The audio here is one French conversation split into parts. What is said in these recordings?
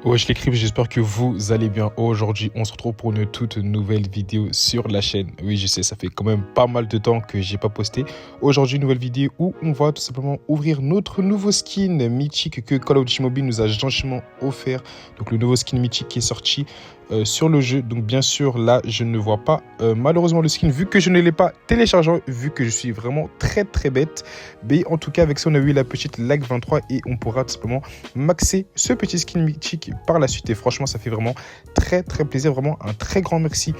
Wesh les crips, j'espère que vous allez bien. Aujourd'hui, on se retrouve pour une toute nouvelle vidéo sur la chaîne. Oui, je sais, ça fait quand même pas mal de temps que j'ai pas posté. Aujourd'hui, une nouvelle vidéo où on va tout simplement ouvrir notre nouveau skin mythique que Call of Duty Mobile nous a gentiment offert. Donc le nouveau skin mythique qui est sorti sur le jeu. Donc bien sûr, là, je ne vois pas malheureusement le skin vu que je ne l'ai pas téléchargé, vu que je suis vraiment très bête. Mais en tout cas, avec ça, on a eu la petite lag 23 et on pourra tout simplement maxer ce petit skin mythique par la suite. Et franchement, ça fait vraiment très plaisir. Vraiment un très grand merci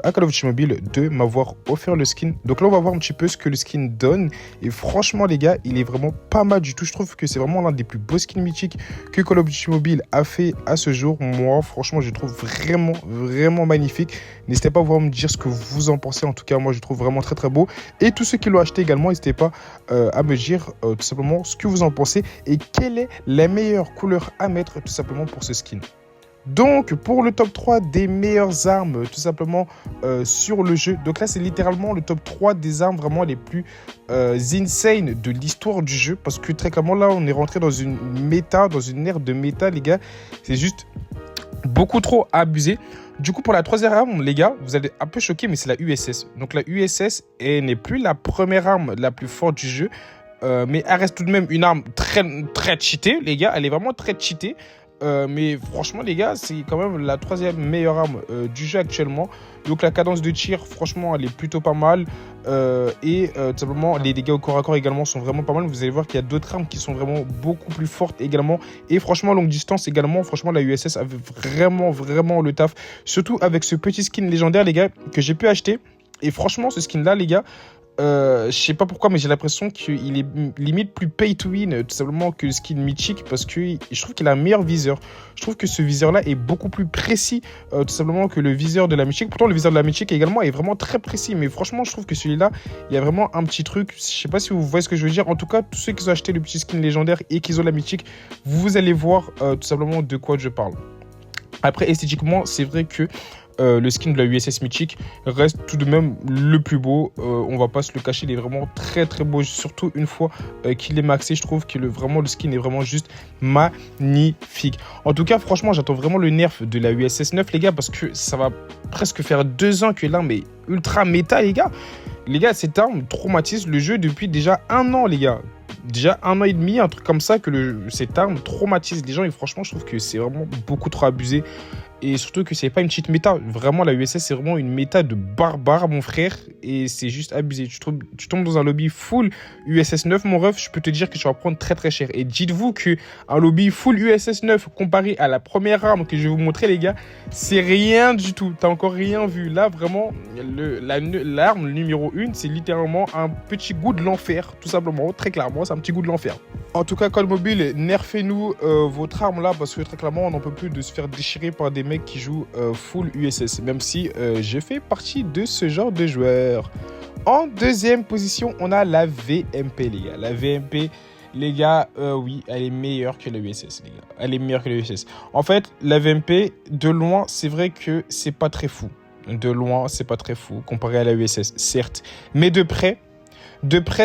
à Call of Duty Mobile de m'avoir offert le skin. Donc là, on va voir un petit peu ce que le skin donne. Et franchement, les gars, il est vraiment pas mal du tout. Je trouve que c'est vraiment l'un des plus beaux skins mythiques que Call of Duty Mobile a fait à ce jour. Moi, franchement, je trouve vraiment magnifique. N'hésitez pas à me dire ce que vous en pensez. En tout cas, moi, je trouve vraiment très beau. Et tous ceux qui l'ont acheté également, n'hésitez pas à me dire tout simplement ce que vous en pensez et quelle est la meilleure couleur à mettre tout simplement pour ce skin. Donc pour le top 3 des meilleures armes tout simplement sur le jeu, donc là c'est littéralement le top 3 des armes vraiment les plus insane de l'histoire du jeu, parce que très clairement là on est rentré dans une méta, dans une ère de méta les gars, c'est juste beaucoup trop abusé. Du coup, pour la troisième arme, les gars, vous allez un peu choquer, mais c'est la USS. Donc la USS n'est plus la première arme la plus forte du jeu, mais elle reste tout de même une arme très cheatée, les gars. Elle est vraiment très cheatée. Mais franchement, les gars, c'est quand même la troisième meilleure arme du jeu actuellement. Donc la cadence de tir, franchement, elle est plutôt pas mal. Tout simplement, les dégâts au corps à corps également sont vraiment pas mal. Vous allez voir qu'il y a d'autres armes qui sont vraiment beaucoup plus fortes également. Et franchement, longue distance également, franchement, la USS avait vraiment le taf. Surtout avec ce petit skin légendaire, les gars, que j'ai pu acheter. Et franchement, ce skin-là, les gars, je sais pas pourquoi, mais j'ai l'impression qu'il est limite plus pay to win tout simplement que le skin mythique, parce que je trouve qu'il a un meilleur viseur. Je trouve que ce viseur là est beaucoup plus précis tout simplement que le viseur de la mythique. Pourtant le viseur de la mythique également est vraiment très précis, mais franchement je trouve que celui-là il y a vraiment un petit truc. Je sais pas si vous voyez ce que je veux dire. En tout cas, tous ceux qui ont acheté le petit skin légendaire et qui ont la mythique, vous allez voir tout simplement de quoi je parle. Après, esthétiquement, c'est vrai que le skin de la USS mythique reste tout de même le plus beau. On va pas se le cacher, il est vraiment très beau. Surtout une fois qu'il est maxé, je trouve que vraiment le skin est vraiment juste magnifique. En tout cas, franchement, j'attends vraiment le nerf de la USS 9, les gars, parce que ça va presque faire 2 ans que l'arme est ultra méta, les gars. Les gars, cette arme traumatise le jeu depuis déjà 1 an, les gars. Déjà 1 an et demi, un truc comme ça, que cette arme traumatise les gens. Et franchement, je trouve que c'est vraiment beaucoup trop abusé. Et surtout que c'est pas une petite méta. Vraiment, la USS, c'est vraiment une méta de barbare, mon frère. Et c'est juste abusé. Tu tombes dans un lobby full USS 9, mon ref, je peux te dire que tu vas prendre très cher. Et dites-vous qu'un lobby full USS 9 comparé à la première arme que je vais vous montrer, les gars, c'est rien du tout. T'as encore rien vu. Là, vraiment, l'arme numéro 1, c'est littéralement un petit goût de l'enfer. Tout simplement, très clairement, c'est un petit goût de l'enfer. En tout cas, Call Mobile, nerfez-nous votre arme là, parce que très clairement, on n'en peut plus de se faire déchirer par des mecs qui jouent full USS, même si je fais partie de ce genre de joueurs. En deuxième position, on a la VMP, les gars. La VMP, les gars, oui, elle est meilleure que la USS, les gars. Elle est meilleure que la USS. En fait, la VMP, de loin, c'est vrai que c'est pas très fou. De loin, c'est pas très fou, comparé à la USS, certes. Mais de près,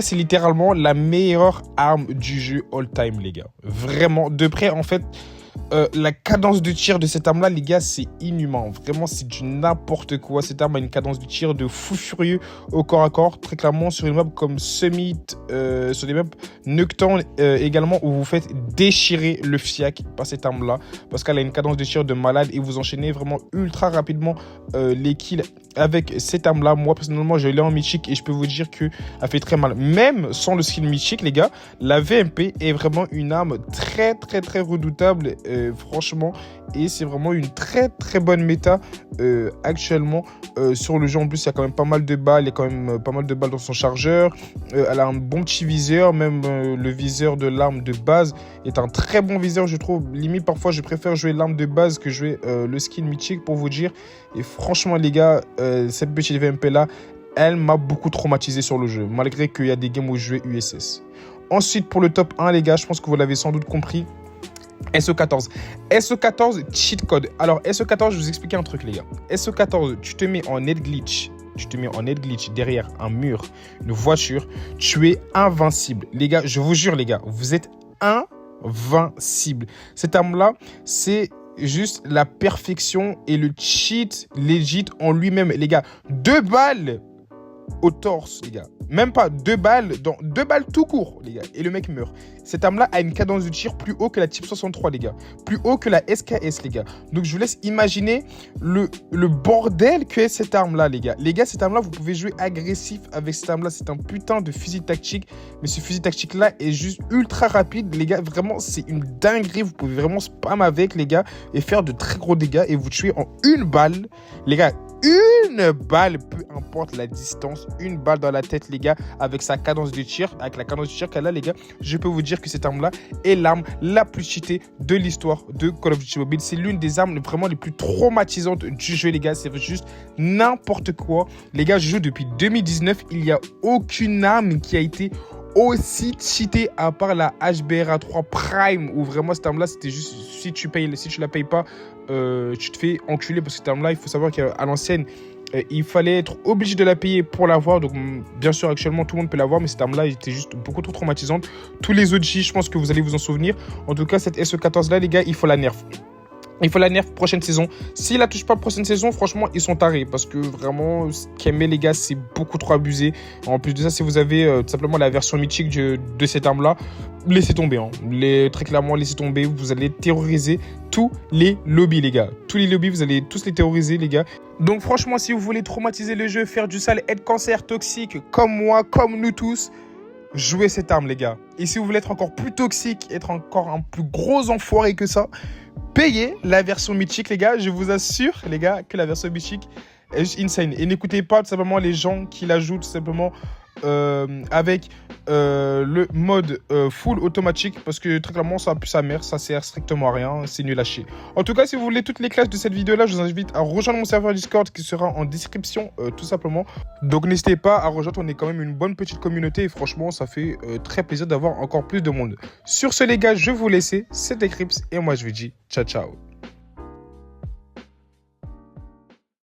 c'est littéralement la meilleure arme du jeu all-time, les gars. Vraiment, de près, en fait, la cadence de tir de cette arme-là, les gars, c'est inhumain. Vraiment, c'est du n'importe quoi. Cette arme a une cadence de tir de fou furieux au corps à corps. Très clairement, sur une map comme Summit, sur des maps Nocturne également, où vous faites déchirer le FIAC par cette arme-là. Parce qu'elle a une cadence de tir de malade et vous enchaînez vraiment ultra rapidement les kills avec cette arme-là. Moi, personnellement, je l'ai en mythique et je peux vous dire qu'elle fait très mal. Même sans le skill mythique, les gars, la VMP est vraiment une arme très redoutable, franchement. Et c'est vraiment une très bonne méta actuellement sur le jeu. En plus, il y a quand même pas mal de balles. Il y a quand même pas mal de balles dans son chargeur. Elle a un bon petit viseur. Même le viseur de l'arme de base est un très bon viseur, je trouve. Limite, parfois, je préfère jouer l'arme de base que jouer le skin mythique, pour vous dire. Et franchement, les gars, cette petite VMP là, elle m'a beaucoup traumatisé sur le jeu, malgré qu'il y a des games où je jouais USS. Ensuite, pour le top 1, les gars, je pense que vous l'avez sans doute compris, SO14. SO14, cheat code. Alors, SO14, je vais vous expliquer un truc, les gars. SO14, tu te mets en net glitch. Derrière un mur, une voiture, tu es invincible. Les gars, je vous jure, les gars, vous êtes invincible. Cette arme-là, c'est juste la perfection et le cheat legit en lui-même. Les gars, 2 balles au torse, les gars. Même pas 2 balles, dans 2 balles tout court, les gars. Et le mec meurt. Cette arme-là a une cadence de tir plus haut que la Type 63, les gars. Plus haut que la SKS, les gars. Donc, je vous laisse imaginer le bordel que est cette arme-là, les gars. Les gars, cette arme-là, vous pouvez jouer agressif avec cette arme-là. C'est un putain de fusil tactique. Mais ce fusil tactique-là est juste ultra rapide, les gars. Vraiment, c'est une dinguerie. Vous pouvez vraiment spam avec, les gars, et faire de très gros dégâts. Et vous tuer en 1 balle, les gars. 1 balle, peu importe la distance, 1 balle dans la tête, les gars, avec sa cadence de tir, avec la cadence de tir qu'elle a, les gars, je peux vous dire que cette arme-là est l'arme la plus cheatée de l'histoire de Call of Duty Mobile. C'est l'une des armes vraiment les plus traumatisantes du jeu, les gars. C'est juste n'importe quoi. Les gars, je joue depuis 2019. Il n'y a aucune arme qui a été aussi cheatée à part la HBRA3 Prime, où vraiment cette arme-là, c'était juste, si tu la payes pas, tu te fais enculer, parce que cette arme-là, il faut savoir qu'à l'ancienne, il fallait être obligé de la payer pour l'avoir. Donc, bien sûr, actuellement, tout le monde peut l'avoir, mais cette arme-là était juste beaucoup trop traumatisante. Tous les OG, je pense que vous allez vous en souvenir. En tout cas, cette SE14-là, les gars, il faut la nerf. Il faut la nerf prochaine saison. S'il la touche pas prochaine saison, franchement, ils sont tarés. Parce que vraiment, ce qu'aimer, les gars, c'est beaucoup trop abusé. En plus de ça, si vous avez tout simplement la version mythique de cette arme-là, laissez tomber. Hein. Très clairement, laissez tomber. Vous allez terroriser tous les lobbies, les gars. Tous les lobbies, vous allez tous les terroriser, les gars. Donc franchement, si vous voulez traumatiser le jeu, faire du sale, être cancer toxique, comme moi, comme nous tous, jouez cette arme, les gars. Et si vous voulez être encore plus toxique, être encore un plus gros enfoiré que ça, payez la version mythique, les gars. Je vous assure, les gars, que la version mythique est juste insane. Et n'écoutez pas tout simplement les gens qui l'ajoutent tout simplement avec le mode full automatique, parce que très clairement ça pue sa mère, ça sert strictement à rien, c'est nul à chier. En tout cas, si vous voulez toutes les classes de cette vidéo là, je vous invite à rejoindre mon serveur Discord qui sera en description tout simplement. Donc n'hésitez pas à rejoindre, on est quand même une bonne petite communauté et franchement ça fait très plaisir d'avoir encore plus de monde. Sur ce les gars, je vais vous laisser, c'était Crips et moi je vous dis ciao ciao.